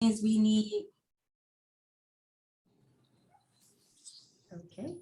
we need. Okay.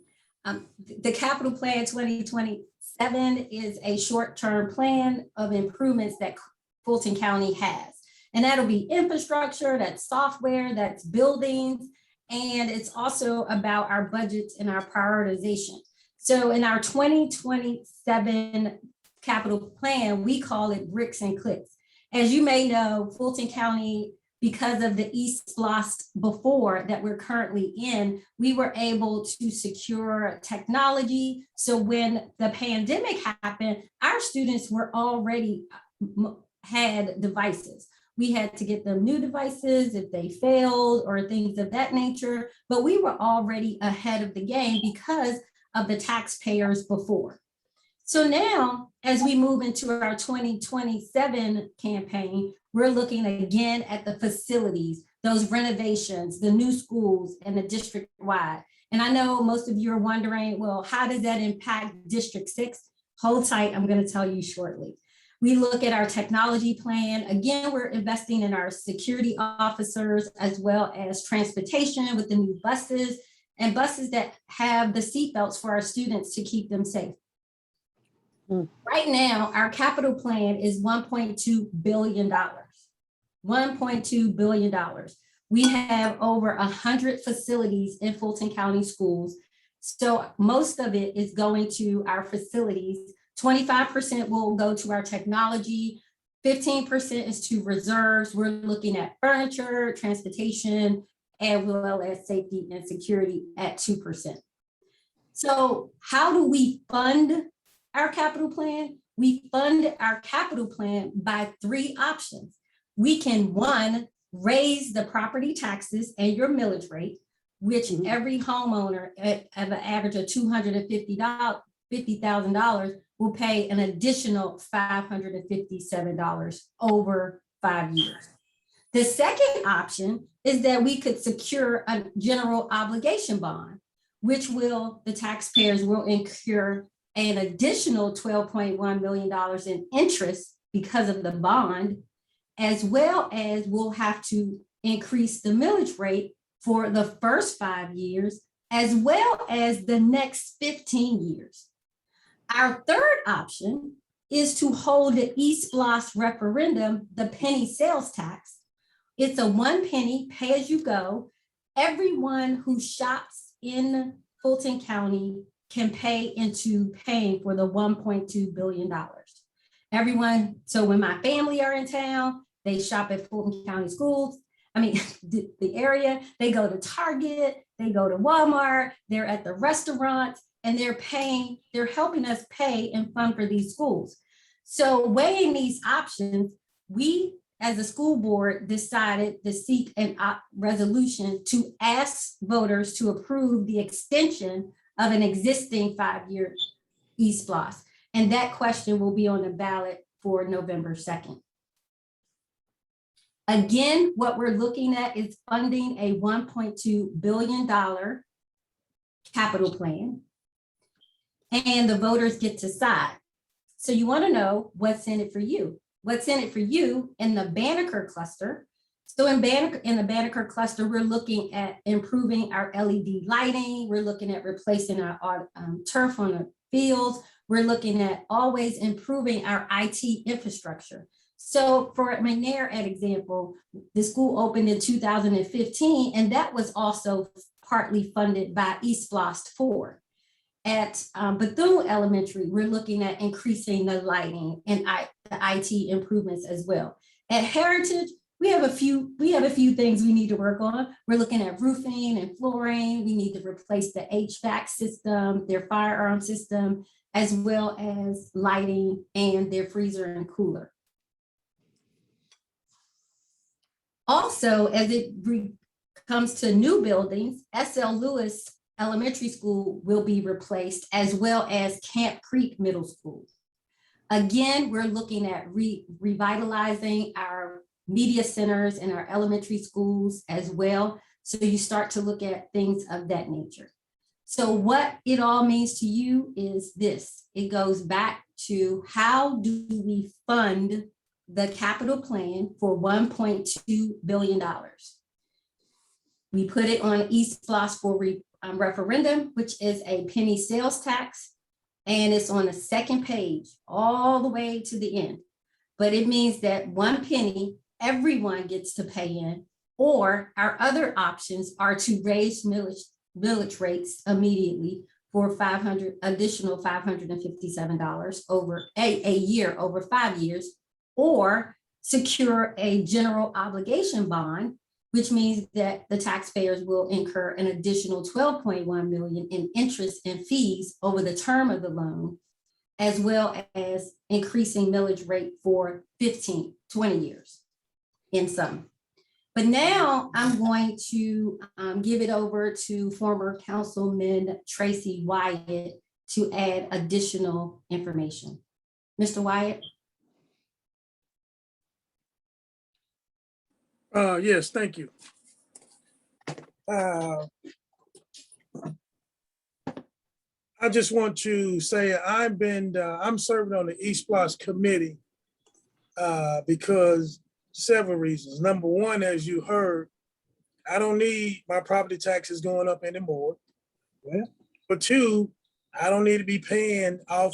The capital plan 2027 is a short-term plan of improvements that Fulton County has. And that'll be infrastructure, that's software, that's buildings, and it's also about our budgets and our prioritization. So in our 2027 capital plan, we call it bricks and clicks. As you may know, Fulton County, because of the East Lost before that we're currently in, we were able to secure technology. So when the pandemic happened, our students were already had devices. We had to get them new devices if they failed or things of that nature, but we were already ahead of the game because of the taxpayers before. So now, as we move into our 2027 campaign, we're looking again at the facilities, those renovations, the new schools, and the district-wide. And I know most of you are wondering, well, how does that impact District 6? Hold tight, I'm going to tell you shortly. We look at our technology plan. Again, we're investing in our security officers as well as transportation with the new buses and buses that have the seatbelts for our students to keep them safe. Right now, our capital plan is $1.2 billion. $1.2 billion. We have over 100 facilities in Fulton County schools. So most of it is going to our facilities. 25% will go to our technology, 15% is to reserves. We're looking at furniture, transportation, as well as safety and security at 2%. So how do we fund our capital plan? We fund our capital plan by 3 options. We can, 1, raise the property taxes and your millage rate, which every homeowner at an average of $250,000 will pay an additional $557 over 5 years. The second option is that we could secure a general obligation bond, which the taxpayers will incur an additional $12.1 million in interest because of the bond, as well as we'll have to increase the millage rate for the first 5 years, as well as the next 15 years. Our third option is to hold the East Lost referendum, the penny sales tax. It's a 1 penny pay as you go. Everyone who shops in Fulton County can pay into paying for the $1.2 billion. Everyone, so when my family are in town, they shop at Fulton County schools. I mean, the area, they go to Target, they go to Walmart, they're at the restaurants, and they're helping us pay and fund for these schools. So weighing these options, we as a school board decided to seek a resolution to ask voters to approve the extension of an existing 5-year East Lost. And that question will be on the ballot for November 2nd. Again, what we're looking at is funding a $1.2 billion capital plan, and the voters get to decide. So you want to know what's in it for you. What's in it for you in the Banneker cluster. So in the Banneker cluster, we're looking at improving our LED lighting. We're looking at replacing our turf on the fields. We're looking at always improving our IT infrastructure. So for McNair, an example, the school opened in 2015, and that was also partly funded by East Lost 4. At Bethune Elementary, we're looking at increasing the lighting and the IT improvements as well. At Heritage, we have a few things we need to work on. We're looking at roofing and flooring. We need to replace the HVAC system, their firearm system, as well as lighting and their freezer and cooler. Also, as it comes to new buildings, S.L. Lewis Elementary School will be replaced, as well as Camp Creek Middle School. Again, we're looking at revitalizing our media centers in our elementary schools as well. So you start to look at things of that nature. So what it all means to you is this. It goes back to how do we fund the capital plan for $1.2 billion. We put it on East Floss for referendum, which is a penny sales tax. And it's on the second page, all the way to the end. But it means that 1 penny, everyone gets to pay in, or our other options are to raise millage rates immediately for additional $557 over a year, over 5 years, or secure a general obligation bond, which means that the taxpayers will incur an additional $12.1 million in interest and fees over the term of the loan, as well as increasing millage rate for 15, 20 years in sum. But now I'm going to give it over to former Councilman Tracy Wyatt to add additional information. Mr. Wyatt? Yes, thank you. I just want to say I'm serving on the East Floss committee because several reasons. Number one, as you heard, I don't need my property taxes going up anymore. Yeah. But two, I don't need to be paying for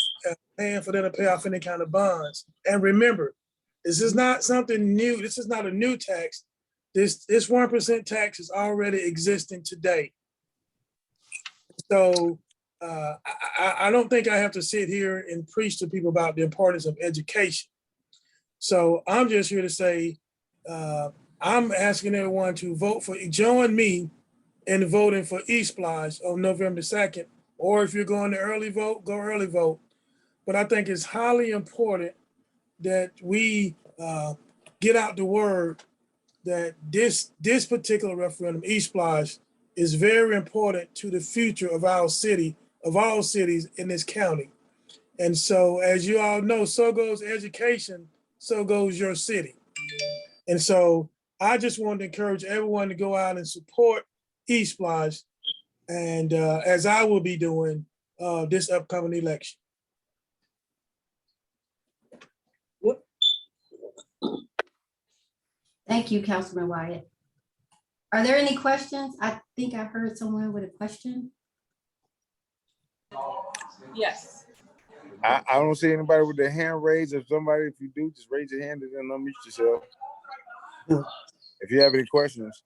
them to pay off any kind of bonds. And remember, this is not something new. This is not a new tax. This 1% tax is already existing today. So I don't think I have to sit here and preach to people about the importance of education. So I'm just here to say, I'm asking everyone to join me in voting for East Floss on November 2nd, or if you're going to early vote, go early vote. But I think it's highly important that we get out the word that this particular referendum, East Floss, is very important to the future of our city, of all cities in this county. And so, as you all know, so goes education, so goes your city. And so I just want to encourage everyone to go out and support East Floss, and as I will be doing this upcoming election. Thank you, Councilman Wyatt. Are there any questions? I think I heard someone with a question. Yes. I don't see anybody with their hand raised. If you do, just raise your hand and then unmute yourself. If you have any questions.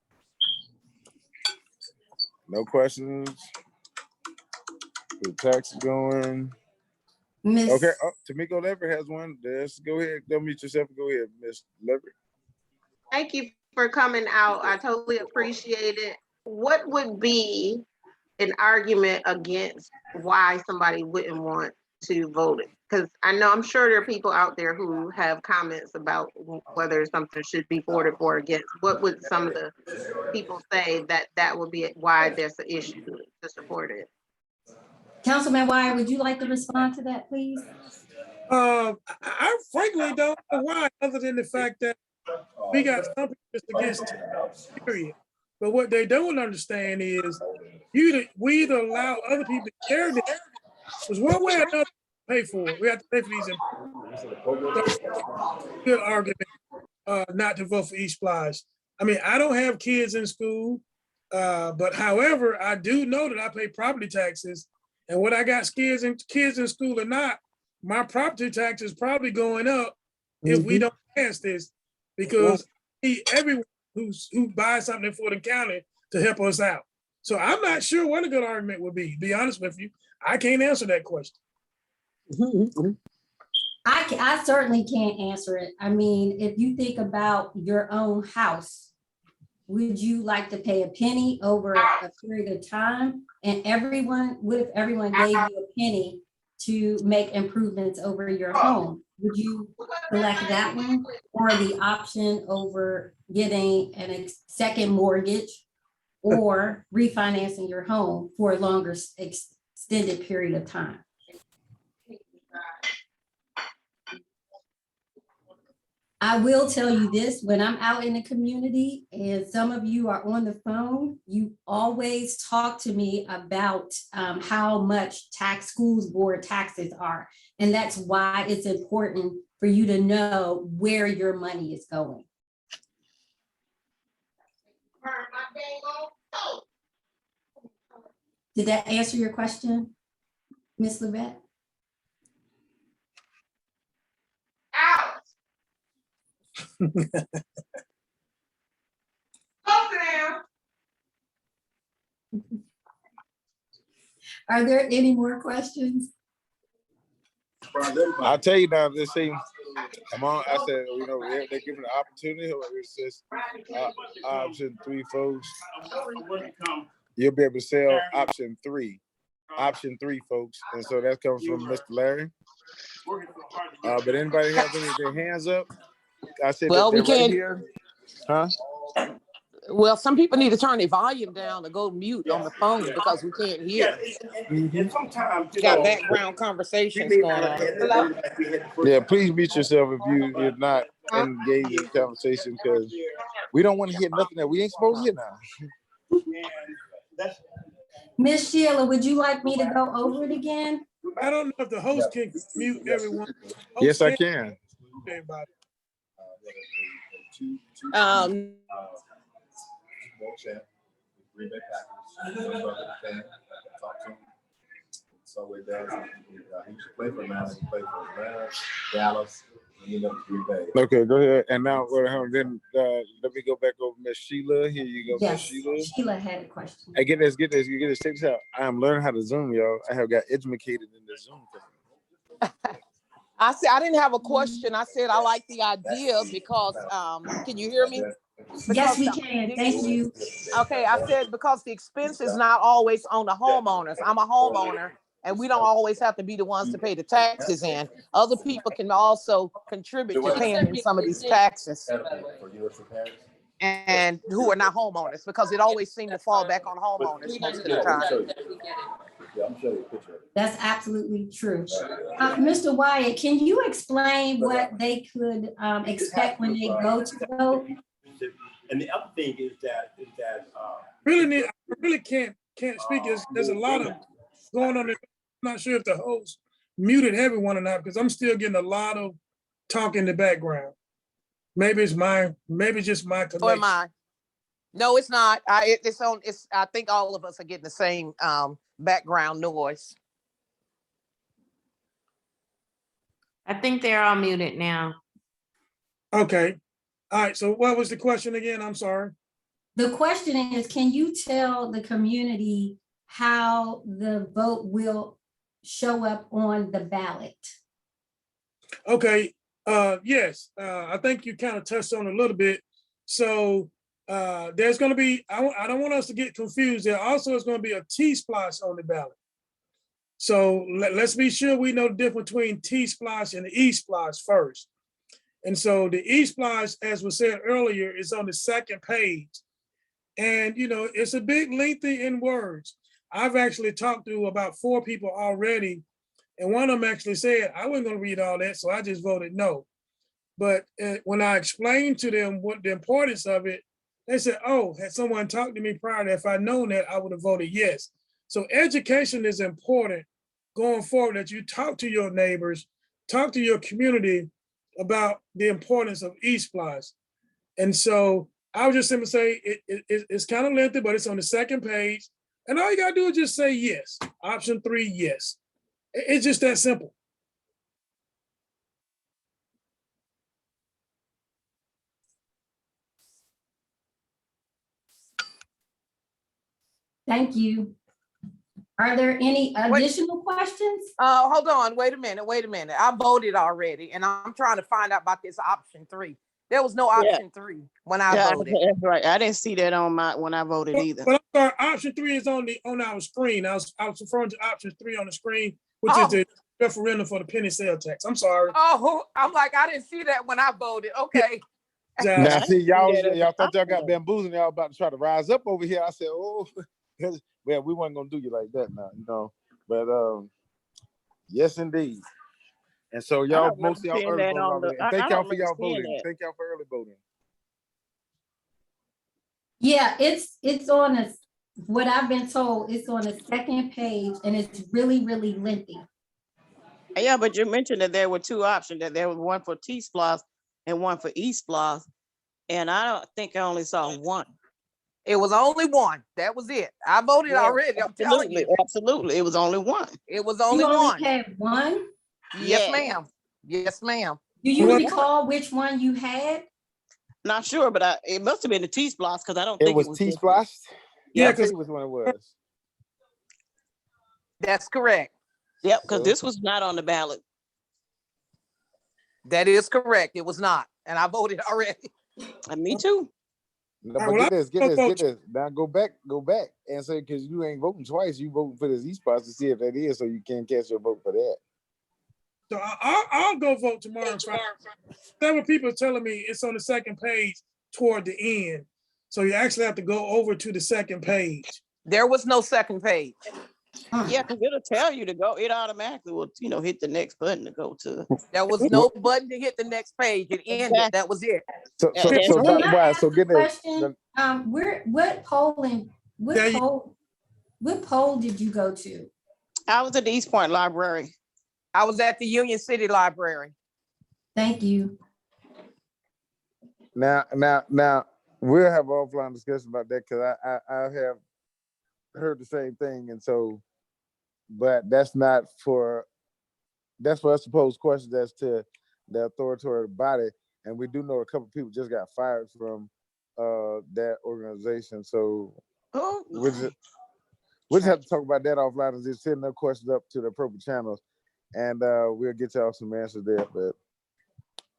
No questions. The tax is going. Okay, Tamiko Lever has one. Let's go ahead. Unmute yourself and go ahead, Ms. Lever. Thank you for coming out. I totally appreciate it. What would be an argument against why somebody wouldn't want to vote it? Because I'm sure there are people out there who have comments about whether something should be voted for or against. What would some of the people say that would be why there's an issue to support it? Councilman Wyatt, would you like to respond to that, please? I frankly don't know why, other than the fact that we got some people just against period. But what they don't understand is we either allow other people to carry this, because one way or another pay for it. We have to pay for these. Good argument not to vote for East Floss. I mean, I don't have kids in school, but however, I do know that I pay property taxes, and whether I got kids in school or not, my property tax is probably going up if we don't pass this, because I need everyone who buys something in Fulton County to help us out. So I'm not sure what a good argument would be. To be honest with you, I can't answer that question. I certainly can't answer it. I mean, if you think about your own house, would you like to pay a penny over a period of time? And what if everyone gave you a penny to make improvements over your home? Would you select that one, or the option over getting a second mortgage or refinancing your home for a longer extended period of time? I will tell you this, when I'm out in the community and some of you are on the phone, you always talk to me about how much schools board taxes are. And that's why it's important for you to know where your money is going. Did that answer your question, Ms. Levette? Out. Are there any more questions? I'll tell you now, this thing, I'm on, I said, you know, they're giving the opportunity, it says, option 3, folks. You'll be able to sell option 3, folks. And so that comes from Mr. Larry. But anybody have any of their hands up? I said, well, we they're right can't. here. Huh? Well, some people need to turn their volume down or go mute on the phone because we can't hear. And sometimes, Got background conversations going on. Hello? Yeah, please mute yourself if you're not engaged in the conversation, because we don't want to hear nothing that we ain't supposed to hear now. Ms. Sheila, would you like me to go over it again? I don't know if the host can mute everyone. Yes, I can. Everybody. So it does. He should play for Atlanta. He played for Atlanta, Dallas, and he ended up Green Bay. Okay, go ahead. And now, then let me go back over Miss Sheila. Here you go, Miss Yes, Sheila. Sheila had a question. Hey, get this. Check this out. I am learning how to Zoom, y'all. I have got educated in the Zoom thing. I said I didn't have a question. I said I like the idea because can you hear me? Yes, we can. Thank you. Okay, I said because the expense is not always on the homeowners. I'm a homeowner and we don't always have to be the ones to pay the taxes in. Other people can also contribute to paying in some of these taxes and who are not homeowners, because it always seems to fall back on homeowners most of the time. That's absolutely true. Mr. Wyatt, can you explain what they could expect when they go to vote? And the other thing is that I really can't speak. There's a lot of going on there. I'm not sure if the host muted everyone or not, because I'm still getting a lot of talk in the background. Maybe it's just my connection. Or am I? No, it's not. I think all of us are getting the same background noise. I think they're all muted now. Okay. All right. So what was the question again? I'm sorry. The question is, can you tell the community how the vote will show up on the ballot? Okay. Yes. I think you kind of touched on it a little bit. So there's going to be, I don't want us to get confused. There also is going to be a T-Splash on the ballot. So let's be sure we know the difference between T-Splash and the E-Splash first. And so the E-Splash, as was said earlier, is on the second page. And, you know, it's a bit lengthy in words. I've actually talked to about 4 people already, and one of them actually said, I wasn't going to read all that, so I just voted no. But when I explained to them what the importance of it, they said, oh, had someone talked to me prior to that, if I'd known that, I would have voted yes. So education is important going forward, that you talk to your neighbors, talk to your community about the importance of E-Splash. And so I would just simply say it's kind of lengthy, but it's on the second page. And all you gotta do is just say yes. Option 3, yes. It's just that simple. Thank you. Are there any additional questions? Hold on, wait a minute. I voted already and I'm trying to find out about this option 3. There was no option 3 when I voted. That's right. I didn't see that on when I voted either. But I'm sorry, option 3 is on our screen. I was referring to option 3 on the screen, which is the referendum for the penny sale tax. I'm sorry. Oh, I'm like, I didn't see that when I voted. Okay. Now, see, y'all thought y'all got bamboozled and y'all about to try to rise up over here. I said, oh, well, we weren't going to do you like that now, you know. But yes, indeed. And so y'all, most of y'all early voting already. And thank y'all for y'all voting. Thank y'all for early voting. Yeah, it's on what I've been told, it's on the second page and it's really, really lengthy. Yeah, but you mentioned that there were two options, that there was one for T-Splosh and one for E-Splosh. And I don't think I only saw one. It was only one. That was it. I voted Yeah, already. I'm telling absolutely, you. absolutely. It was only one. It was You only only one. had one? Yes, Yeah. ma'am. Yes, ma'am. Do you Well, recall which one you had? Not sure, but it must have been the T-Splosh because I don't It think was it was T this Splash. Yeah, I'll tell because you which one it was. That's correct. Yep, because So, this was not on the ballot. That is correct. It was not. And I voted already. And me too. no, All but right, get well, this. Now go back and say, because you ain't voting twice, you voting for this E-Splosh to see if that is, so you can't cast your vote for that. so I'll go vote tomorrow. And find. Several people are telling me it's on the second page toward the end. So you actually have to go over to the second page. There was no second page. Yeah, because it'll tell you to go. It automatically will, hit the next button to go to. There was no button to hit the next page. It ended. Exactly. That was it. So That's so right. Dr. Wise, so get this. Question, what Yeah, poll did you go to? I was at the East Point Library. I was at the Union City Library. Thank you. Now we'll have offline discussion about that, because I have heard the same thing, and so, but that's for us to pose questions as to the authoritative body, and we do know a couple people just got fired from that organization, so Oh, we'll just have to talk about that offline and just send their questions up to the appropriate channels, and we'll get y'all some answers there. But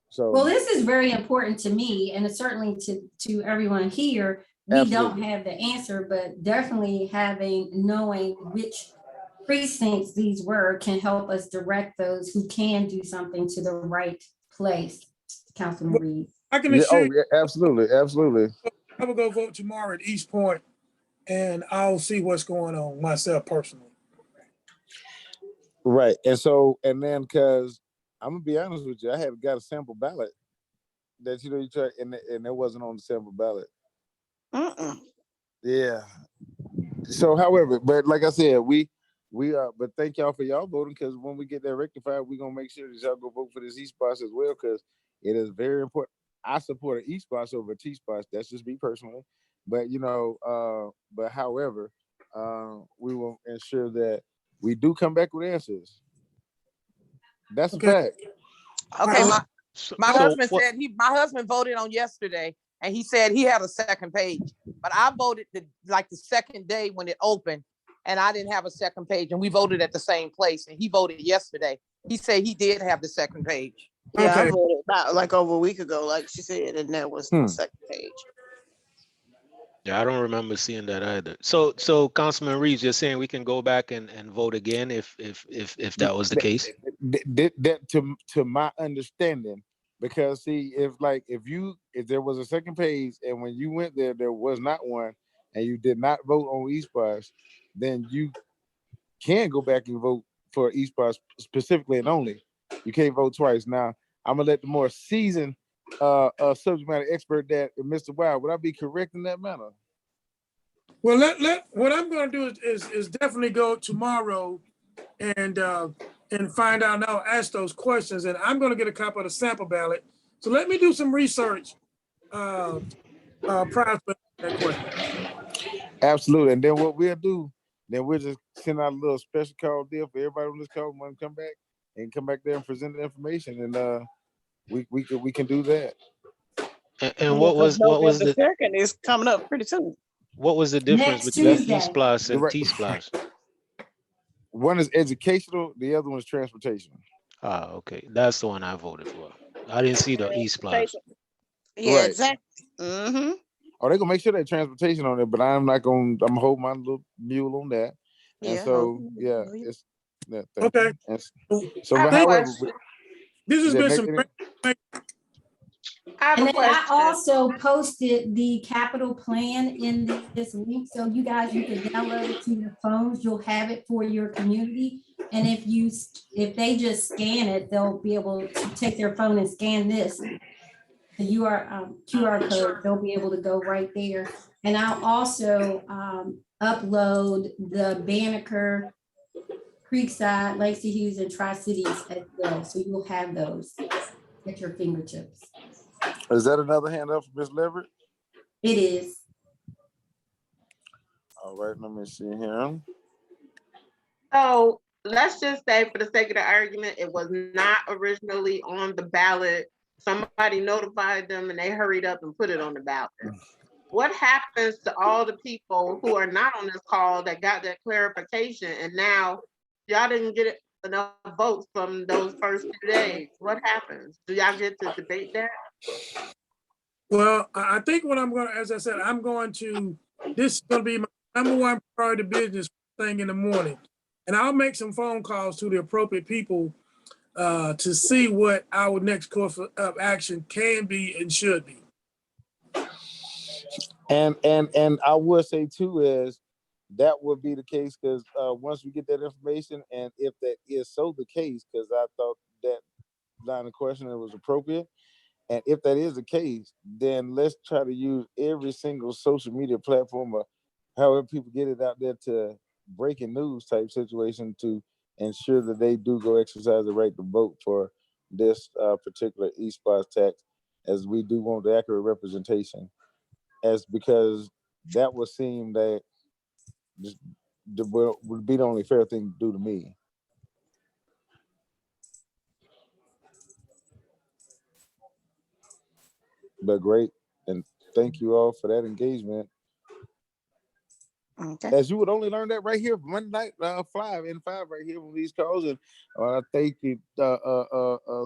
so, Well, this is very important to me, and it's certainly to everyone here. We Absolutely. don't have the answer, but definitely knowing which precincts these were can help us direct those who can do something to the right place. Councilman Reed. I can yeah, assure you, absolutely. I will go vote tomorrow at East Point, and I'll see what's going on myself personally. Right. And then, because I'm gonna be honest with you, I had got a sample ballot that you tried, and it wasn't on the sample ballot. Yeah. So, however, but like I said, we but thank y'all for y'all voting, because when we get that rectified, we're gonna make sure that y'all go vote for this E-Splosh as well, because it is very important. I support an E-Splosh over a T-Splosh. That's just me personally. But but however, we will ensure that we do come back with answers. That's a fact. Okay, my husband what- said my husband voted on yesterday, and he said he had a second page, but I voted the second day when it opened, and I didn't have a second page, and we voted at the same place, and he voted yesterday. He said he did have the second page. Yeah, I Okay. voted about like over a week ago, like she said, and that was the second page. Yeah, I don't remember seeing that either. So Councilman Reeves, you're saying we can go back and vote again if that was the case? That to my understanding, because see, if there was a second page and when you went there was not one, and you did not vote on E-Splosh, then you can go back and vote for E-Splosh specifically and only. You can't vote twice. Now I'm gonna let the more seasoned subject matter expert, that Mr. Wild, would I be correct in that manner? Well, what I'm going to do is definitely go tomorrow and find out, and I'll ask those questions, and I'm going to get a copy of the sample ballot. So let me do some research prior to that question. Absolutely. And then what we'll do, then we'll just send out a little special call deal for everybody on this call want to come back there and present the information, and we can do that. And what was the second is coming up pretty soon. What was the difference Next between Tuesday. E-Splosh and Right. T-Splosh? One is educational, the other one is transportation. Ah, okay. That's the one I voted for. I didn't see the E-Splosh. Yeah, Right. exactly. Mm-hmm. Oh, they're gonna make sure they transportation on it, but I'm gonna hold my little mule on that. And Yeah. so it's that thing. Okay. And so, I have but a however, question. This has Yeah, been make some any- great. I have And a then I question. also posted the capital plan in this link, so you guys, you can download it to your phones. You'll have it for your community. And if they just scan it, they'll be able to take their phone and scan this, the QR code. They'll be able to go right there. And I'll also upload the Banneker Creekside, Langston Hughes, and Tri-Cities as well. So you will have those at your fingertips. Is that another hand up for Ms. Leverett? It is. All right, let me see here. So let's just say, for the sake of the argument, it was not originally on the ballot. Somebody notified them and they hurried up and put it on the ballot. What happens to all the people who are not on this call that got that clarification and now y'all didn't get enough votes from those first 2 days? What happens? Do y'all get to debate that? Well, I think what I'm gonna, as I said, I'm going to, this is gonna be my #1 priority business thing in the morning. And I'll make some phone calls to the appropriate people to see what our next course of action can be and should be. And I would say too is that would be the case because once we get that information, and if that is so the case, because I thought that line of questioning was appropriate, and if that is the case, then let's try to use every single social media platform or however people get it out there to breaking news type situation to ensure that they do go exercise the right to vote for this particular eSpots tax, as we do want the accurate representation. As because that would seem that just would be the only fair thing to do to me. But great, and thank you all for that engagement. Okay. As you would only learn that right here Monday night, 5 in 5 right here on these calls. And thank you,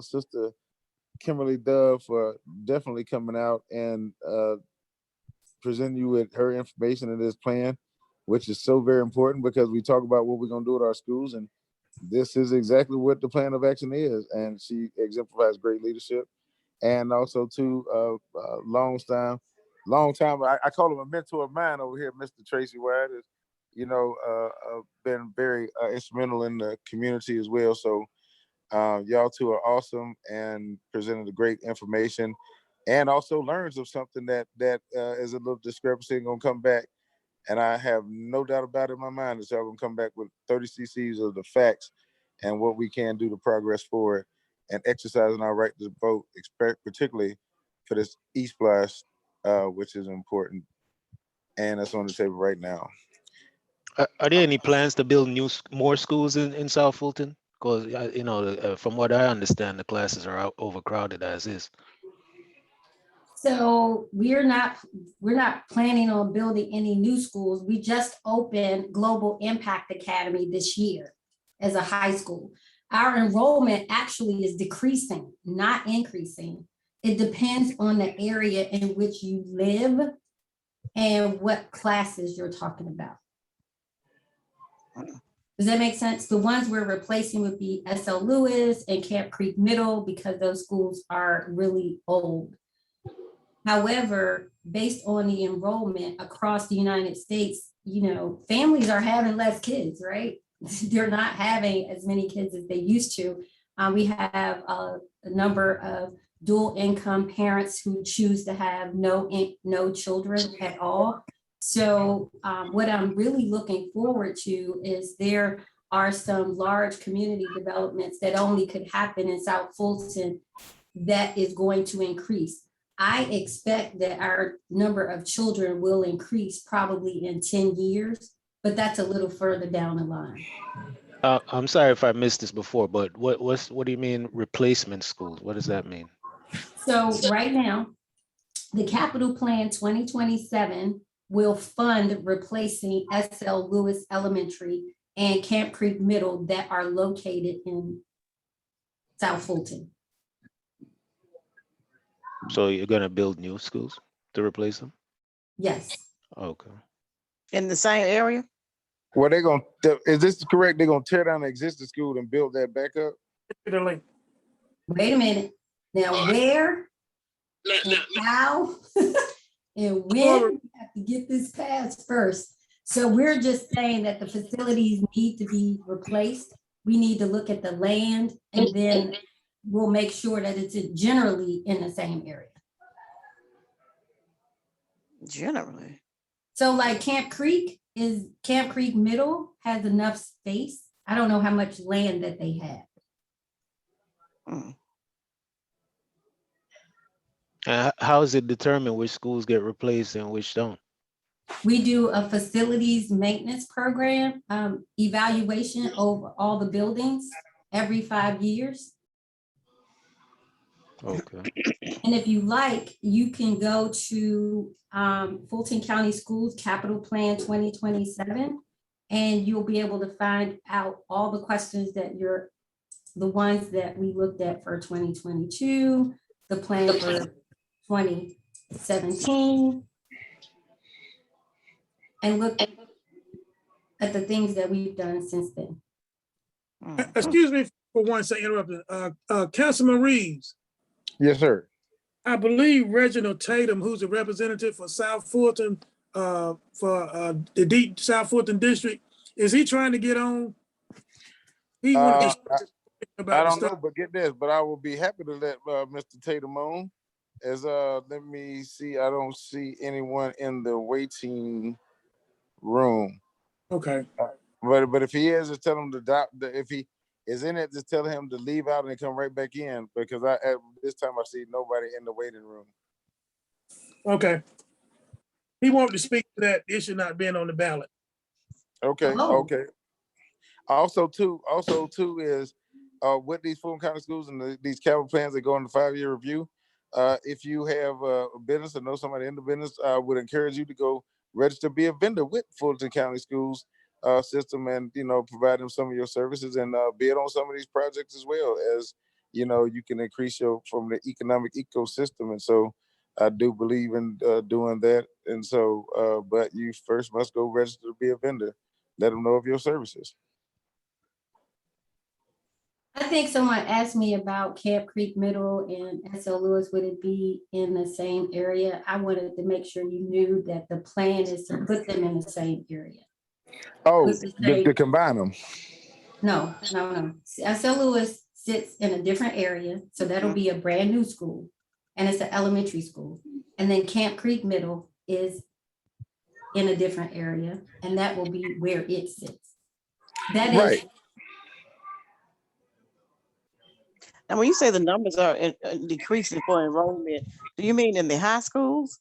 Sister Kimberly Dove, for definitely coming out and presenting you with her information in this plan, which is so very important because we talk about what we're going to do at our schools, and this is exactly what the plan of action is. And she exemplifies great leadership, and also too long time. I call him a mentor of mine over here, Mr. Tracy Wyatt, is been very instrumental in the community as well. So y'all two are awesome and presented the great information, and also learns of something that is a little discrepancy and gonna come back. And I have no doubt about it in my mind that y'all gonna come back with 30 cc's of the facts and what we can do to progress forward and exercising our right to vote, particularly for this eSplash, which is important. And that's on the table right now. Are there any plans to build more schools in South Fulton? Because from what I understand, the classes are overcrowded as is. So we're not planning on building any new schools. We just opened Global Impact Academy this year as a high school. Our enrollment actually is decreasing, not increasing. It depends on the area in which you live and what classes you're talking about. Does that make sense? The ones we're replacing would be S.L. Lewis and Camp Creek Middle because those schools are really old. However, based on the enrollment across the United States, families are having less kids, right? They're not having as many kids as they used to. We have a number of dual income parents who choose to have no children at all. So what I'm really looking forward to is there are some large community developments that only could happen in South Fulton that is going to increase. I expect that our number of children will increase probably in 10 years, but that's a little further down the line. I'm sorry if I missed this before, but what do you mean replacement schools? What does that mean? So right now, the capital plan 2027 will fund replacing S.L. Lewis Elementary and Camp Creek Middle that are located in South Fulton. So you're going to build new schools to replace them? Yes. Okay. In the same area? Well, is this correct? They're going to tear down the existing school and build that back up? Wait a minute. Now, where, and how, and when, we have to get this passed first. So we're just saying that the facilities need to be replaced. We need to look at the land, and then we'll make sure that it's generally in the same area. Generally. So like Camp Creek Middle has enough space. I don't know how much land that they have. Mm. How is it determined which schools get replaced and which don't? We do a facilities maintenance program, evaluation over all the buildings every 5 years. Okay. And if you like, you can go to Fulton County Schools Capital Plan 2027, and you'll be able to find out all the questions that the ones that we looked at for 2022, the plan for 2017, and look at the things that we've done since then. Excuse me for one second, interrupting. Councilman Reeves, Yes, sir. I believe Reginald Tatum, who's a representative for South Fulton, for the deep South Fulton district, is he trying to get on? He wanted to I about the don't stuff. know, but get this, but I will be happy to let Mr. Tatum on. As let me see, I don't see anyone in the waiting room. Okay. But if he is, just tell him if he is in it, just tell him to leave out and come right back in, because at this time I see nobody in the waiting room. Okay. He wanted to speak to that issue not being on the ballot. Okay, Oh. okay. Also too is with these Fulton County schools and these capital plans that go on the 5-year review, if you have a business or know somebody in the business, I would encourage you to go register, be a vendor with Fulton County Schools system, and provide them some of your services and bid on some of these projects, as well as you can increase from the economic ecosystem. And so I do believe in doing that. And so but you first must go register to be a vendor. Let them know of your services. I think someone asked me about Camp Creek Middle and S.L. Lewis, would it be in the same area? I wanted to make sure you knew that the plan is to put them in the same area. Oh, to combine them. No. S.L. Lewis sits in a different area, so that'll be a brand new school, and it's an elementary school. And then Camp Creek Middle is in a different area, and that will be where it sits. That is Right. And when you say the numbers are decreasing for enrollment, do you mean in the high schools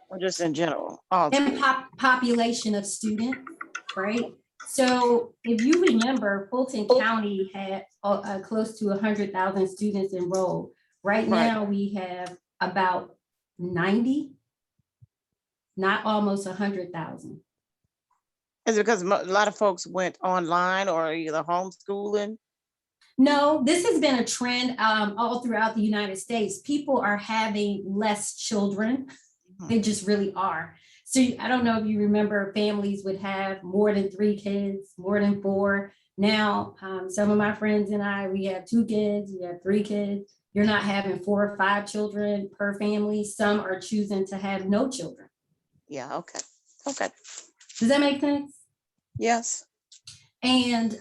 or just in general? and population of students, right? So if you remember, Fulton County had close to 100,000 students enrolled. Right now, we have about 90, not almost 100,000. Is it because a lot of folks went online or either homeschooling? No, this has been a trend all throughout the United States. People are having less children. They just really are. So I don't know if you remember, families would have more than 3 kids, more than 4. Now, some of my friends and I, we have 2 kids, we have 3 kids. You're not having 4 or 5 children per family. Some are choosing to have no children. Yeah, okay. Okay. Does that make sense? Yes. And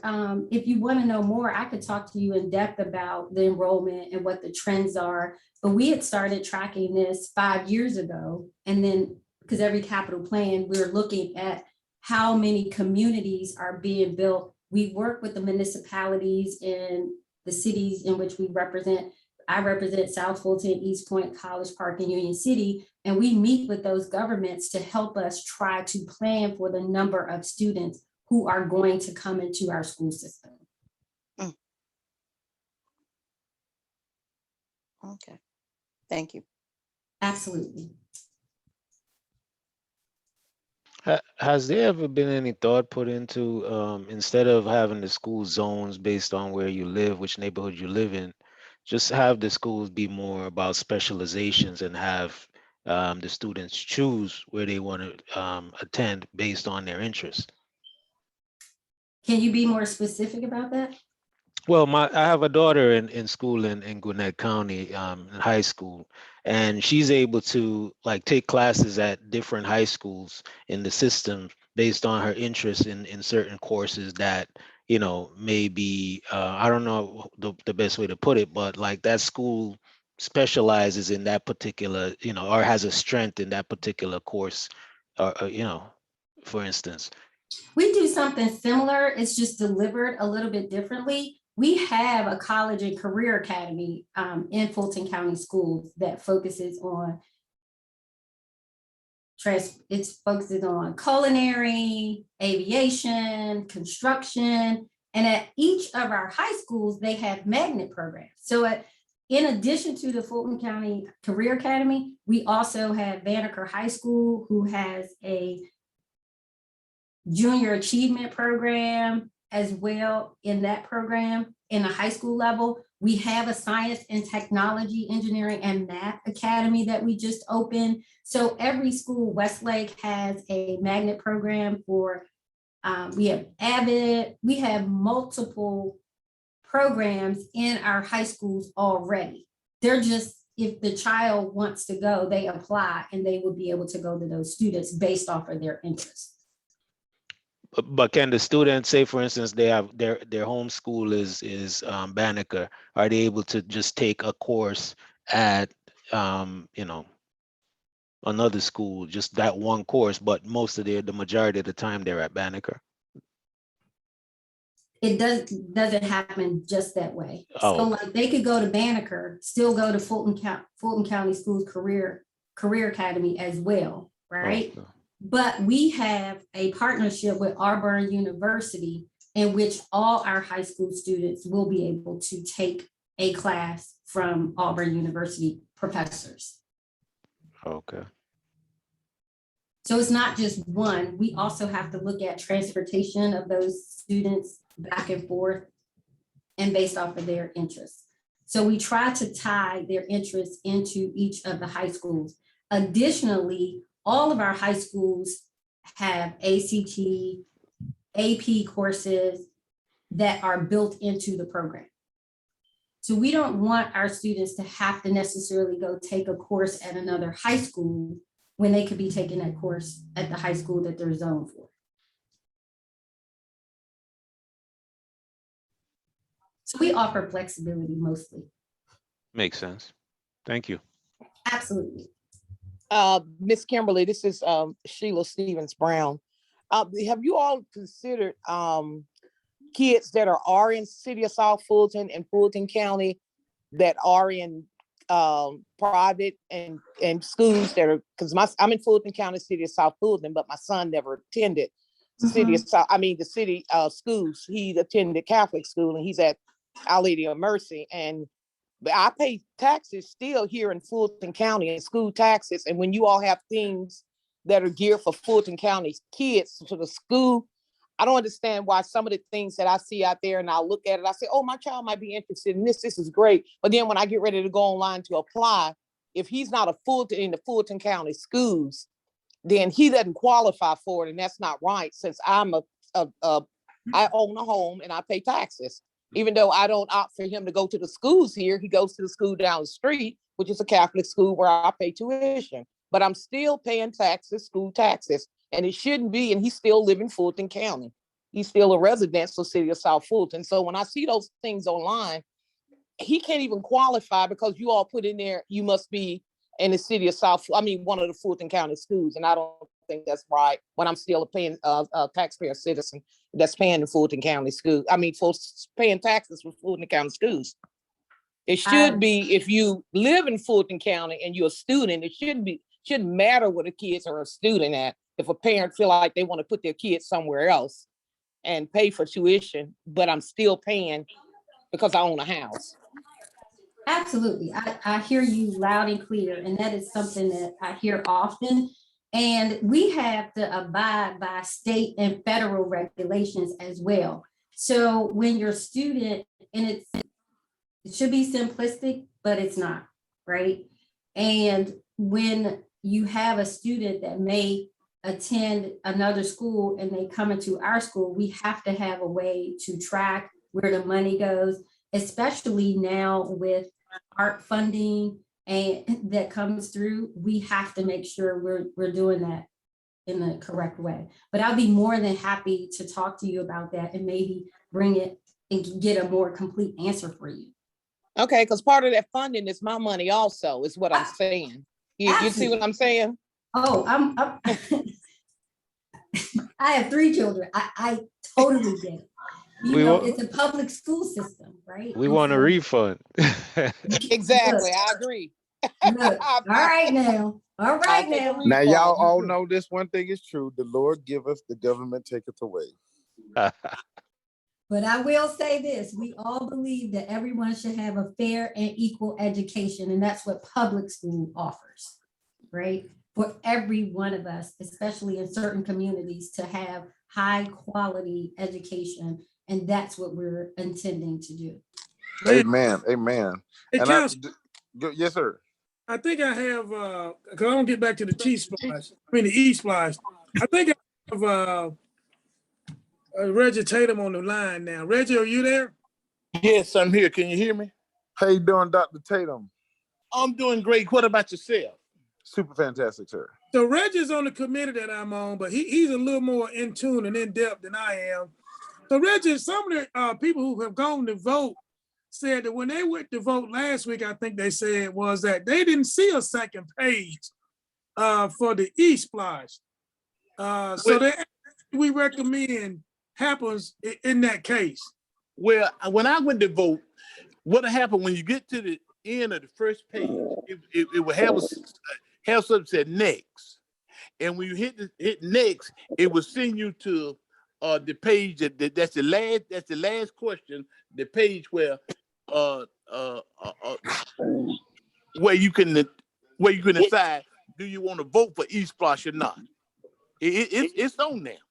if you want to know more, I could talk to you in depth about the enrollment and what the trends are. But we had started tracking this 5 years ago. And then, because every capital plan, we're looking at how many communities are being built. We work with the municipalities in the cities in which we represent. I represent South Fulton, East Point, College Park, and Union City. And we meet with those governments to help us try to plan for the number of students who are going to come into our school system. Okay. Thank you. Absolutely. Has there ever been any thought put into, instead of having the school zones based on where you live, which neighborhood you live in, just have the schools be more about specializations and have the students choose where they want to attend based on their interests? Can you be more specific about that? Well, I have a daughter in school in Gwinnett County, in high school, and she's able to take classes at different high schools in the system based on her interest in certain courses that, maybe, I don't know the best way to put it, but that school specializes in that particular, or has a strength in that particular course, or for instance. We do something similar. It's just delivered a little bit differently. We have a college and career academy in Fulton County Schools that focuses on culinary, aviation, construction, and at each of our high schools, they have magnet programs. So in addition to the Fulton County Career Academy, we also have Banneker High School, who has a junior achievement program as well in that program in the high school level. We have a science and technology, engineering and math academy that we just opened. So every school, Westlake has a magnet program for, we have Avid, we have multiple programs in our high schools already. They're just, if the child wants to go, they apply and they will be able to go to those students based off of their interests. But can the students say, for instance, they have their home school is Banneker, are they able to just take a course at another school, just that one course, but most of the majority of the time they're at Banneker? It doesn't happen just that way. Oh, So okay. like they could go to Banneker, still go to Fulton County Schools Career Academy as well, right? Okay. But we have a partnership with Auburn University in which all our high school students will be able to take a class from Auburn University professors. Okay. So it's not just one. We also have to look at transportation of those students back and forth and based off of their interests. So we try to tie their interests into each of the high schools. Additionally, all of our high schools have ACT, AP courses that are built into the program. So we don't want our students to have to necessarily go take a course at another high school when they could be taking that course at the high school that they're zoned for. So we offer flexibility mostly. Makes sense. Thank you. Absolutely. Miss Kimberly, this is Sheila Stevens Brown. Have you all considered kids that are in City of South Fulton and Fulton County that are in private and schools that are, because I'm in Fulton County, City of South Fulton, but my son never attended City of South, the city schools. He attended Catholic school and he's at Our Lady of Mercy. But I pay taxes still here in Fulton County and school taxes. And when you all have things that are geared for Fulton County kids for the school, I don't understand why some of the things that I see out there and I'll look at it, I say, oh, my child might be interested in this. This is great. But then when I get ready to go online to apply, if he's not in the Fulton County schools, then he doesn't qualify for it. And that's not right, since I own a home and I pay taxes. Even though I don't opt for him to go to the schools here, he goes to the school down the street, which is a Catholic school where I pay tuition. But I'm still paying taxes, school taxes, and it shouldn't be. And he's still living in Fulton County. He's still a residential City of South Fulton. So when I see those things online, he can't even qualify because you all put in there, you must be in the City of South, one of the Fulton County schools. And I don't think that's right when I'm still a taxpayer citizen that's paying the Fulton County school. For paying taxes for Fulton County schools. It should be, if you live in Fulton County and you're a student, it shouldn't matter where the kids are a student at. If a parent feel like they want to put their kids somewhere else and pay for tuition, but I'm still paying because I own a house. Absolutely. I hear you loud and clear. And that is something that I hear often. And we have to abide by state and federal regulations as well. So when you're a student, and it should be simplistic, but it's not, right? And when you have a student that may attend another school and they come into our school, we have to have a way to track where the money goes, especially now with art funding and that comes through. We have to make sure we're doing that in the correct way. But I'll be more than happy to talk to you about that and maybe bring it and get a more complete answer for you. Okay, because part of that funding is my money also, is what I'm saying. You see what I'm saying? Oh, I have 3 children. I totally get it. You We know, wa- it's a public school system, right? We And want a so, refund. Exactly, I agree. look, all right now, all I'll right take a now. Now, y'all refund. all know this one thing is true. The Lord giveth, the government taketh away. But I will say this, we all believe that everyone should have a fair and equal education, and that's what public school offers, right? For every one of us, especially in certain communities, to have high quality education, and that's what we're intending to do. Amen. Amen. Hey, And Council, yes, sir. I think I have, because I want to get back to the the E-Splash. I think I have Reggie Tatum on the line now. Reggie, are you there? Yes, I'm here. Can you hear me? How you doing, Dr. Tatum? I'm doing great. What about yourself? Super fantastic, sir. So Reggie's on the committee that I'm on, but he's a little more in tune and in depth than I am. So Reggie, some of the people who have gone to vote said that when they went to vote last week, I think they said was that they didn't see a second page for the E-Splash. So that we recommend happens in that case. Well, when I went to vote, what happened when you get to the end of the first page, it will have something said next. And when you hit next, it will send you to the page that's the last question, the page where you can decide, do you want to vote for E-Splash or not? It's on there.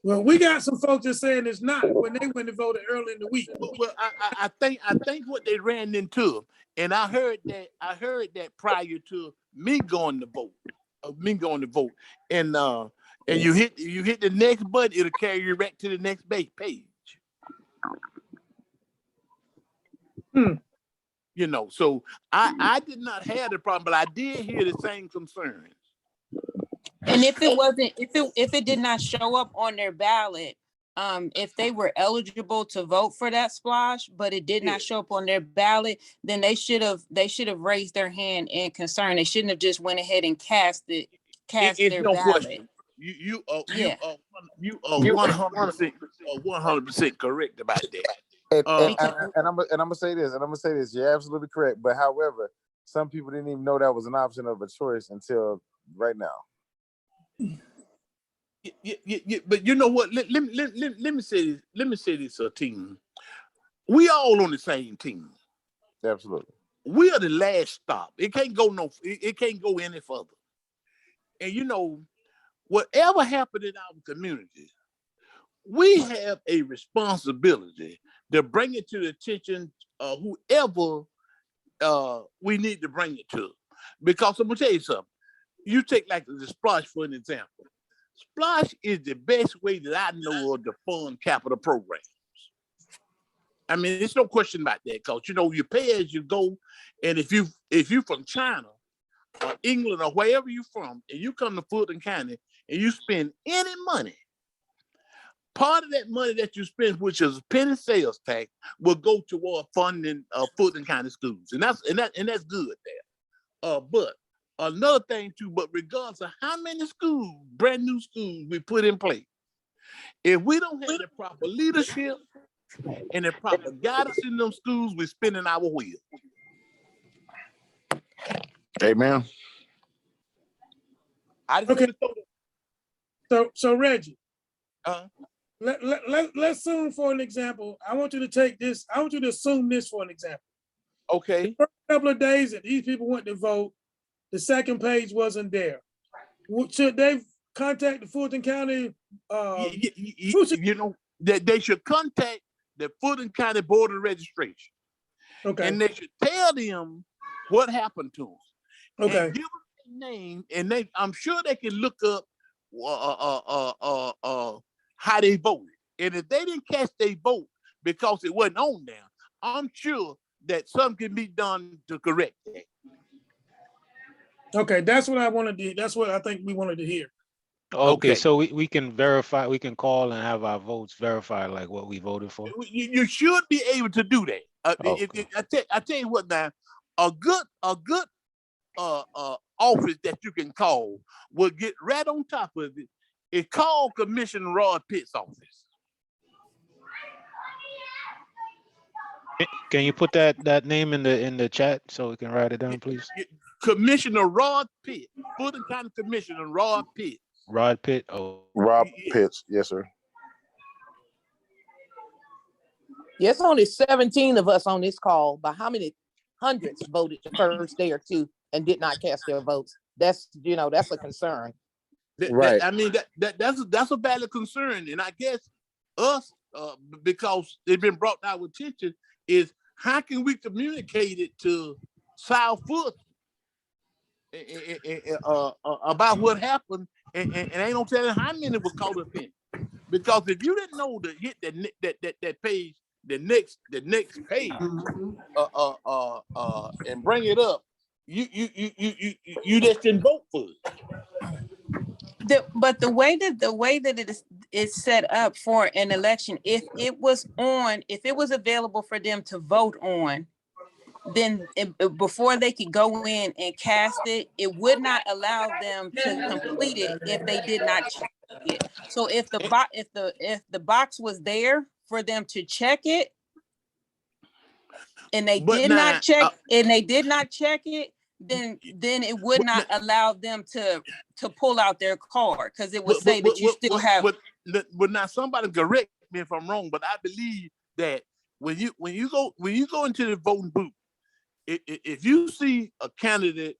Well, we got some folks that saying it's not when they went to vote early in the week. Well, I think what they ran into, and I heard that prior to me going to vote, and you hit the next button, it'll carry you right to the next page. You know, so I did not have the problem, but I did hear the same concerns. And if it did not show up on their ballot, if they were eligible to vote for that splash, but it did not show up on their ballot, then they should have raised their hand in concern. They shouldn't have just went ahead and cast their no ballot. Question. You are 100% correct about that. And I'm gonna say this, you're absolutely correct. But however, some people didn't even know that was an option of a choice until right now. But you know what? Let me say this. Let me say this, team. We all on the same team. Absolutely. We are the last stop. It can't go any further. And you know, whatever happened in our community, we have a responsibility to bring it to the attention of whoever we need to bring it to. Because I'm gonna tell you something. You take like the Splash for an example. Splash is the best way that I know of to fund capital programs. I mean, there's no question about that, because you know you pay as you go, and if you from China or England or wherever you're from, and you come to Fulton County and you spend any money, part of that money that you spend, which is penny sales tax, will go toward funding Fulton County schools, and that's good there. But another thing too, but regardless of how many schools, brand new schools we put in place, if we don't have the proper leadership and the proper guidance in them schools, we're spinning our wheels. Amen. Okay. So Reggie, let's assume for an example. I want you to take this. I want you to assume this for an example. Okay. The first couple of days that these people went to vote, the second page wasn't there. Should they contact the Fulton County? You know, that they should contact the Fulton County Board of Registration. Okay. And they should tell them what happened to them. Okay. And give them their name, and I'm sure they can look up how they voted. And if they didn't cast their vote because it wasn't on there, I'm sure that something can be done to correct that. Okay, that's what I wanted to. That's what I think we wanted to hear. Okay, so we can verify, we can call and have our votes verified, like what we voted for. You should be able to do that. I tell you what now, a good office that you can call will get right on top of it is call Commissioner Rod Pitt's office. Can you put that name in the chat so we can write it down, please? Commissioner Rod Pitt, Fulton County Commissioner Rod Pitt. Rod Pitt. Oh, Rob Pitts, yes, sir. Yes, only 17 of us on this call, but how many hundreds voted the first day or two and did not cast their votes? That's a concern. Right. I mean, that's a valid concern, and I guess us, because it's been brought to our attention, is how can we communicate it to South Fulton about what happened, and ain't no telling how many was caught up in it. Because if you didn't know to hit that page, the next page, and bring it up, you just didn't vote for it. But the way that it is set up for an election, if it was available for them to vote on, then before they could go in and cast it, it would not allow them to complete it if they did not check it. So if the box was there for them to check it, and they did not check it, then it would not allow them to pull out their card, because it would say that you still have. But now somebody correct me if I'm wrong, but I believe that when you go into the voting booth, if you see a candidate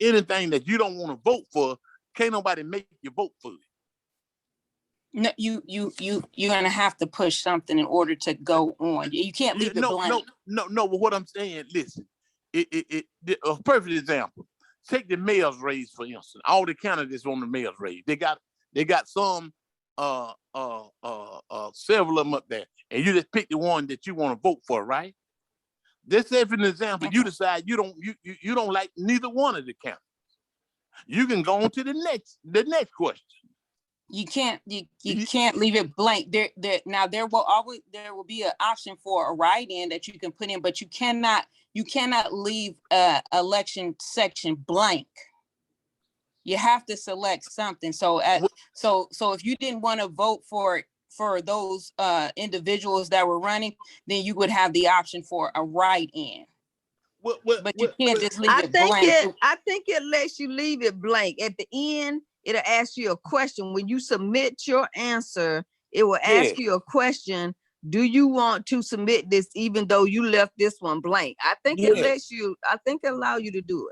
anything that you don't want to vote for, can't nobody make you vote for it. No, you're gonna have to push something in order to go on. You can't leave it blank. No. But what I'm saying, listen, a perfect example. Take the mayor's race, for instance. All the candidates on the mayor's race, they got some several of them up there, and you just pick the one that you want to vote for, right? Let's say, for an example, you decide you don't like neither one of the candidates. You can go on to the next question. You can't leave it blank. There will be an option for a write-in that you can put in, but you cannot leave election section blank. You have to select something. So if you didn't want to vote for those individuals that were running, then you would have the option for a write-in. But you can't just leave it blank. I think it lets you leave it blank. At the end, it'll ask you a question. When you submit your answer, it will ask you a question. Do you want to submit this even though you left this one blank? I think it lets you, I think it allows you to do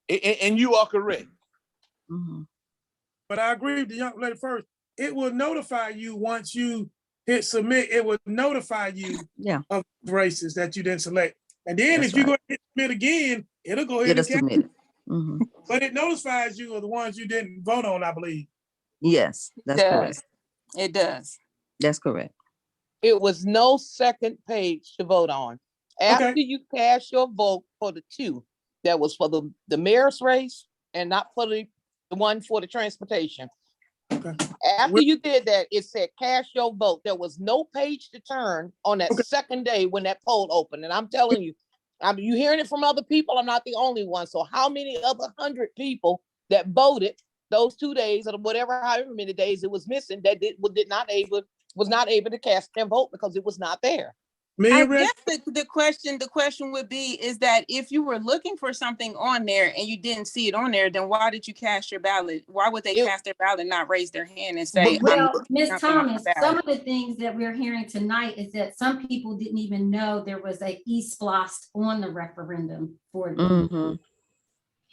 it. And you are correct. Mm-hmm. But I agree with the young lady first. It will notify you once you hit submit. It will notify you of races that you didn't select. And then if you go hit submit again, it'll go ahead and submit it. Mm-hmm. But it notifies you of the ones you didn't vote on, I believe. Yes, that's correct. It does. That's correct. It was no second page to vote on. After you cast your vote for the two, that was for the mayor's race and not for the one for the transportation. After you did that, it said cast your vote. There was no page to turn on that second day when that poll opened. And I'm telling you, you hearing it from other people. I'm not the only one. So how many other 100 people that voted those 2 days or whatever, however many days it was missing, that was not able to cast their vote because it was not there? I guess the question would be is that if you were looking for something on there and you didn't see it on there, then why did you cast your ballot? Why would they cast their ballot and not raise their hand and say, well, Ms. Thomas, some of the things that we're hearing tonight is that some people didn't even know there was a e-splost on the referendum for them. Mm-hmm.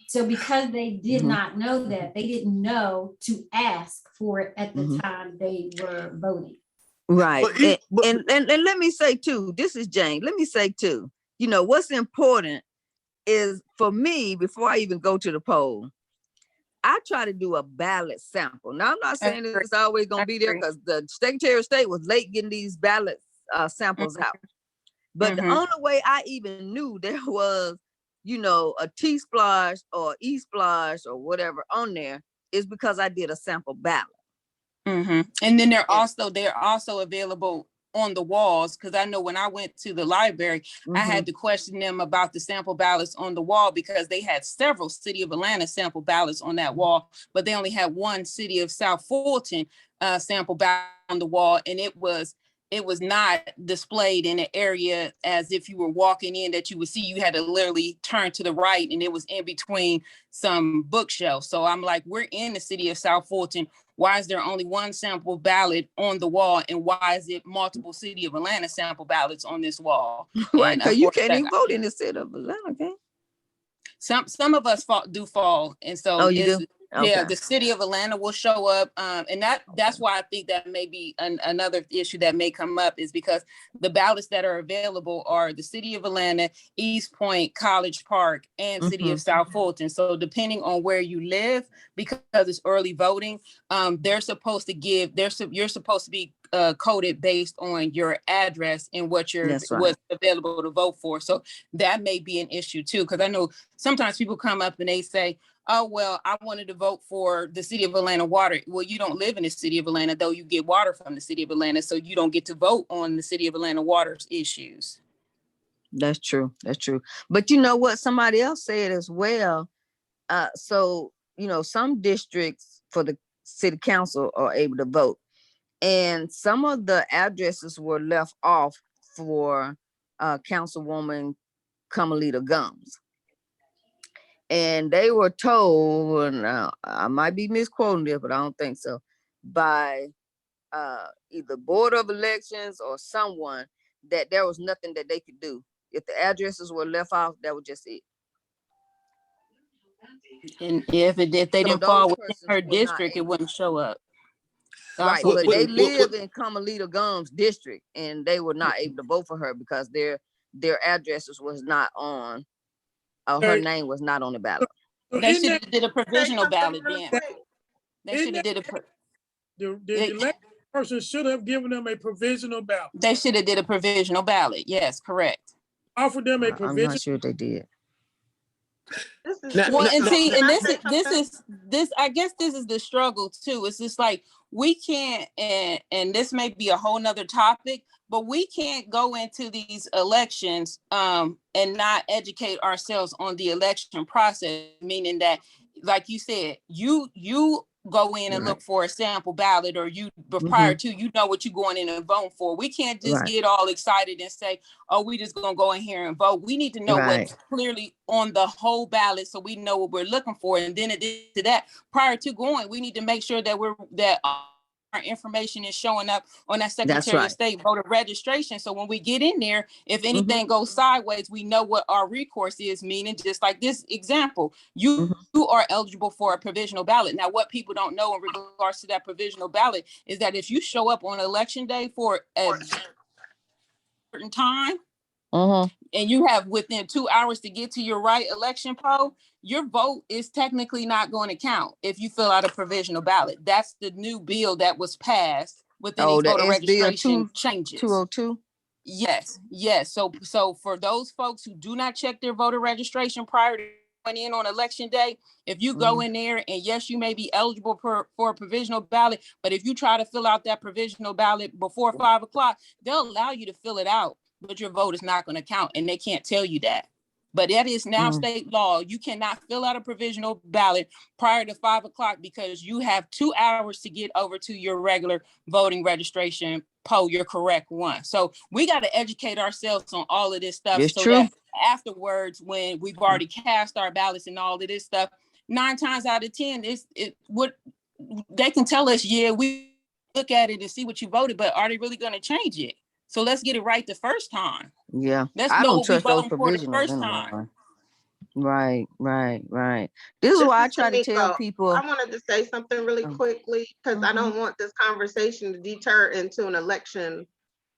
So because they did not know that, they didn't know to ask for it at the time they were voting. Right. And let me say too, this is Jane. Let me say too, what's important is for me, before I even go to the poll, I try to do a ballot sample. Now, I'm not saying it's always going to be there because the Secretary of State was late getting these ballot samples out. But the only way I even knew there was, a T-splosh or E-splosh or whatever on there is because I did a sample ballot. And then they're also available on the walls, because I know when I went to the library, I had to question them about the sample ballots on the wall, because they had several City of Atlanta sample ballots on that wall, but they only had one City of South Fulton sample ballot on the wall, and it was not displayed in an area as if you were walking in that you would see. You had to literally turn to the right, and it was in between some bookshelves. So I'm like, we're in the City of South Fulton. Why is there only one sample ballot on the wall? And why is it multiple City of Atlanta sample ballots on this wall? Right, And because you can't even vote in the City of Atlanta, okay? Some of us do fall. And so Oh, you do? yeah, Okay. the City of Atlanta will show up. And that's why I think that may be another issue that may come up, is because the ballots that are available are the City of Atlanta, East Point, College Park, and City of South Fulton. So depending on where you live, because it's early voting, they're supposed to you're supposed to be coded based on your address and what's available to vote for. So that may be an issue too, because I know sometimes people come up and they say, oh, well, I wanted to vote for the City of Atlanta water. Well, you don't live in the City of Atlanta, though you get water from the City of Atlanta, so you don't get to vote on the City of Atlanta water's issues. That's true. That's true. But you know what? Somebody else said as well. So, you know, some districts for the city council are able to vote. And some of the addresses were left off for Councilwoman Carmelita Gums. And they were told, and I might be misquoting this, but I don't think so, by either Board of Elections or someone, that there was nothing that they could do. If the addresses were left off, that was just it. And if they didn't fall within her district, it wouldn't show up. Right, but they live in Carmelita Gums district, and they were not able to vote for her because their addresses was not on. Her name was not on the ballot. They should have did a provisional ballot then. They should have did the elected person should have given them a provisional ballot. They should have did a provisional ballot. Yes, correct. Offered them a provisional. I'm not sure they did. Well, and see, and this I guess this is the struggle too. It's just like we can't, and this may be a whole nother topic, but we can't go into these elections and not educate ourselves on the election process, meaning that, like you said, you go in and look for a sample ballot, or prior to, you know what you're going in and voting for. We can't just get all excited and say, oh, we just gonna go in here and vote. We need to know what's clearly on the whole ballot, so we know what we're looking for. And then to that, prior to going, we need to make sure that our information is showing up on that Secretary of State voter registration. So when we get in there, if anything goes sideways, we know what our recourse is, meaning just like this example, you are eligible for a provisional ballot. Now, what people don't know in regards to that provisional ballot is that if you show up on election day for a certain time, and you have within 2 hours to get to your right election poll, your vote is technically not going to count if you fill out a provisional ballot. That's the new bill that was passed within these voter registration changes. 202? Yes. So for those folks who do not check their voter registration prior to going in on election day, if you go in there and yes, you may be eligible for a provisional ballot, but if you try to fill out that provisional ballot before 5 o'clock, they'll allow you to fill it out, but your vote is not going to count, and they can't tell you that. But that is now state law. You cannot fill out a provisional ballot prior to 5 o'clock because you have 2 hours to get over to your regular voting registration poll, your correct one. So we got to educate ourselves on all of this stuff. That afterwards, when we've already cast our ballots and all of this stuff, 9 times out of 10, what they can tell us, yeah, we look at it and see what you voted, but are they really going to change it? So let's get it right the first time. Yeah, let's I know don't trust those provisionals anymore. Right. This is why I try to tell people. I wanted to say something really quickly because I don't want this conversation to deter into an election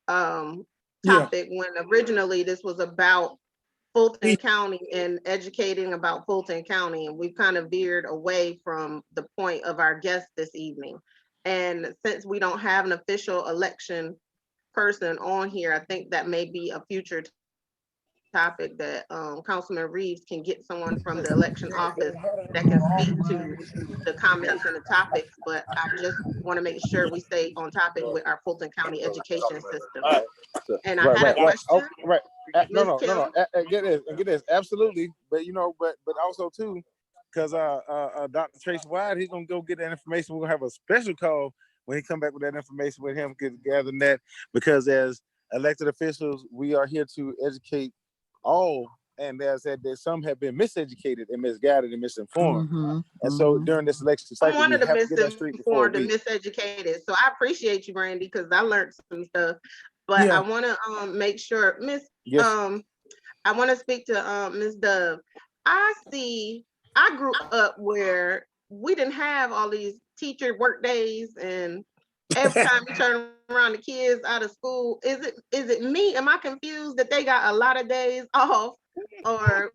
topic when originally this was about Fulton County and educating about Fulton County, and we've kind of veered away from the point of our guest this evening. And since we don't have an official election person on here, I think that may be a future topic that Councilman Reeves can get someone from the election office that can speak to the comments and the topics, but I just want to make sure we stay on topic with our Fulton County education system. And I had a question. Right. Ms. No. Kim? Get this. Absolutely. But but also too, because Dr. Tracy Wide, he's gonna go get that information. We're gonna have a special call when he come back with that information with him, gathering that, because as elected officials, we are here to educate all. And as I said, that some have been miseducated and misguided and misinformed. And so during this election cycle, I'm one of the we have to get that straight before misinformed and miseducated. So I appreciate you, Randy, because I learned some stuff. But Yeah. I want to make sure, I want to speak to Ms. Dove. I grew up where we didn't have all these teacher work days, and every time you turn around the kids out of school, is it me? Am I confused that they got a lot of days off, or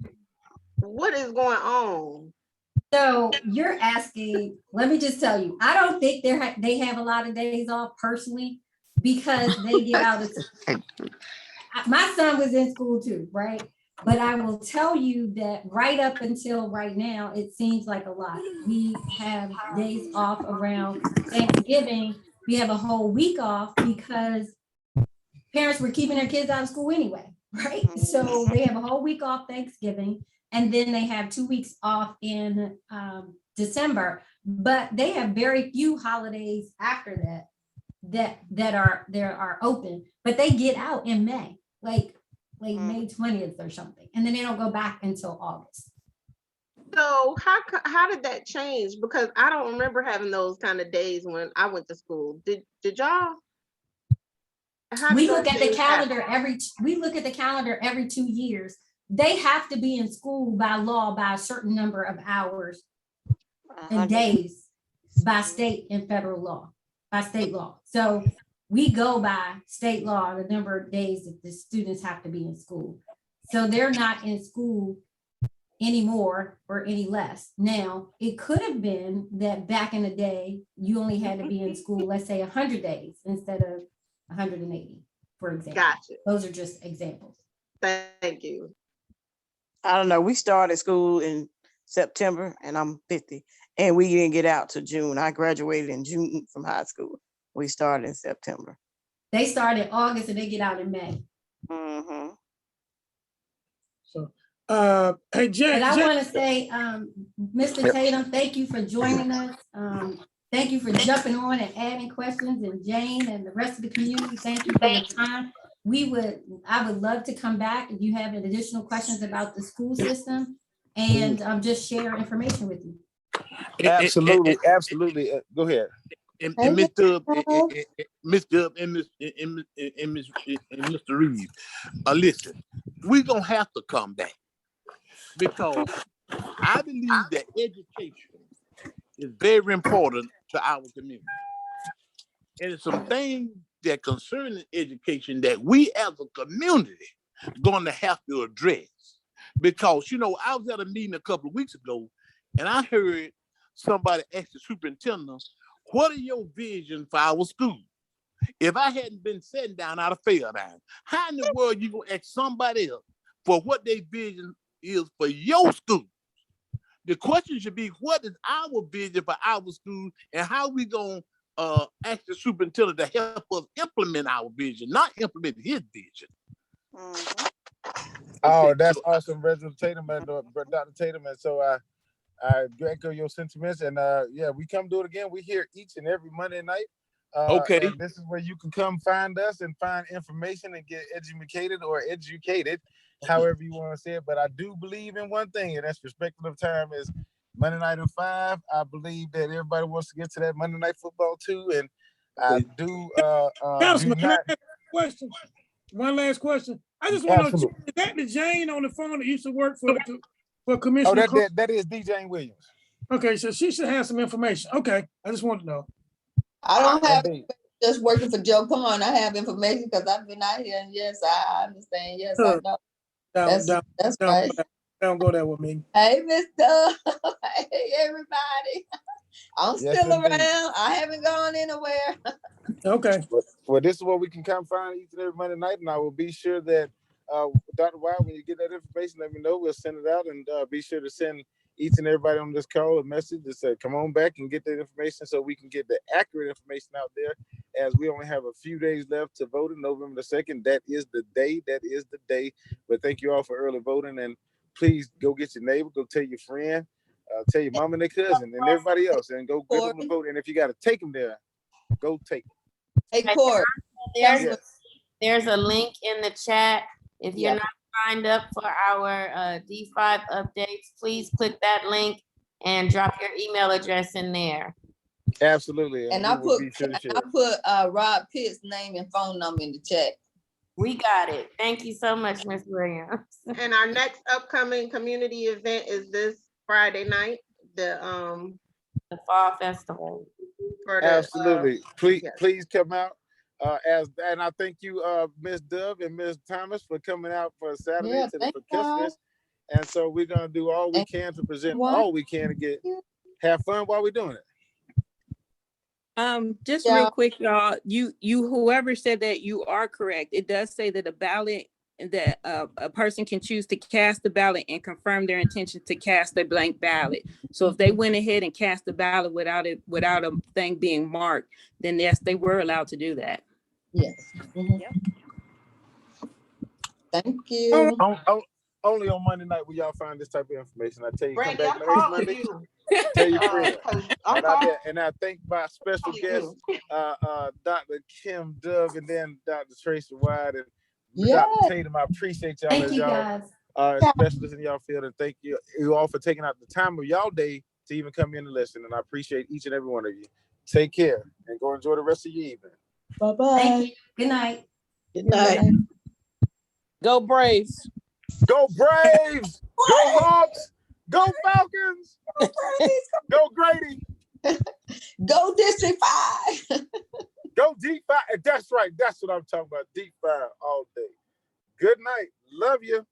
what is going on? So you're asking, let me just tell you, I don't think they have a lot of days off personally, because they get out of school. My son was in school too, right? But I will tell you that right up until right now, it seems like a lot. We have days off around Thanksgiving. We have a whole week off because parents were keeping their kids out of school anyway, right? So they have a whole week off Thanksgiving, and then they have 2 weeks off in December. But they have very few holidays after that are open, but they get out in May, like May 20th or something, and then they don't go back until August. So how did that change? Because I don't remember having those kind of days when I went to school. Did y'all? We look at the calendar every 2 years. They have to be in school by law by a certain number of hours and days by state and federal law, by state law. So we go by state law, the number of days that the students have to be in school. So they're not in school anymore or any less. Now, it could have been that back in the day, you only had to be in school, let's say 100 days instead of 180, for example. Gotcha. Those are just examples. Thank you. I don't know. We started school in September, and I'm 50, and we didn't get out to June. I graduated in June from high school. We started in September. They start in August and they get out in May. So, hey, Jay. And I want to say, Mr. Tatum, thank you for joining us. Thank you for jumping on and adding questions, and Jane and the rest of the community, thank you for your time. I would love to come back if you have additional questions about the school system, and just share information with you. Absolutely. Go ahead. And Ms. Dub, and Mr. Reeves, listen, we're gonna have to come back, because I believe that education is very important to our community. And it's some things that concern education that we as a community are going to have to address. Because, I was at a meeting a couple of weeks ago, and I heard somebody ask the superintendent, what are your vision for our school? If I hadn't been sitting down, I'd have failed down. How in the world you gonna ask somebody else for what their vision is for your school? The question should be, what is our vision for our school, and how we gonna ask the superintendent to help us implement our vision, not implement his vision. Oh, that's awesome, Resident Tatum and Dr. Tatum. And so I echo your sentiments, and we come do it again. We here each and every Monday night. Okay. And this is where you can come find us and find information and get educated or educated, however you want to say it. But I do believe in one thing, and that's respective of time is Monday night at 5. I believe that everybody wants to get to that Monday night football too. And I do Councilman, do can I not. ask a question? One last question. I just want to know, Absolutely. is that the Jane on the phone that used to work for Commissioner Corey? That is DJ Williams. Okay, so she should have some information. Okay, I just wanted to know. I don't have just working for Joe Kahn. I have information because I've been out here, and yes, I understand. Yes, I know. That's right. Don't go there with me. Hey, Mr. Hey, everybody. I'm still around. I haven't gone anywhere. Okay. Well, this is what we can come find each and every Monday night, and I will be sure that Dr. Wild, when you get that information, let me know. We'll send it out, and be sure to send each and everybody on this call a message to say, come on back and get that information so we can get the accurate information out there, as we only have a few days left to vote on November the 2nd. That is the day. That is the day. But thank you all for early voting, and please go get your neighbor, go tell your friend, tell your mom and their cousin and everybody else, and go get them to vote. And if you got to take them there, go take them. Hey, Corey. There's a link in the chat. If you're Yeah. not signed up for our D5 updates, please click that link and drop your email address in there. Absolutely. And we I will put be sure to share. I put Rob Pitt's name and phone number in the chat. We got it. Thank you so much, Ms. Williams. And our next upcoming community event is this Friday night, the Fall Festival. for the, Absolutely. Please, yes. please come out. And I thank you, Ms. Dove and Ms. Thomas, for coming out for Saturday Yeah, to the thank Percussionists. And so we're gonna do all we can to present all we can to have fun while we're doing it. Just Yeah. real quick, y'all, you whoever said that, you are correct. It does say that a ballot, that a person can choose to cast the ballot and confirm their intention to cast a blank ballot. So if they went ahead and cast the ballot without a thing being marked, then yes, they were allowed to do that. Yes. Mhm. Yep. Thank you. Only on Monday night will y'all find this type of information. I tell you, come Brandy, back I'm next calling Monday. you. Tell your friends. 'Cause I'm calling And I thank my special guest, Dr. Kim Dove, and then Dr. Tracy Wide, and Dr. Tatum. I appreciate y'all Thank as you, y'all guys. specialists in y'all field, and thank you all for taking out the time of y'all day to even come in and listen. And I appreciate each and every one of you. Take care and go enjoy the rest of your evening. Bye-bye. Thank you. Good night. Good night. Go Braves. Go Braves! Go Hawks! Go Falcons! Go Grady! Go District 5. Go D5. That's right. That's what I'm talking about. D5 all day. Good night. Love you.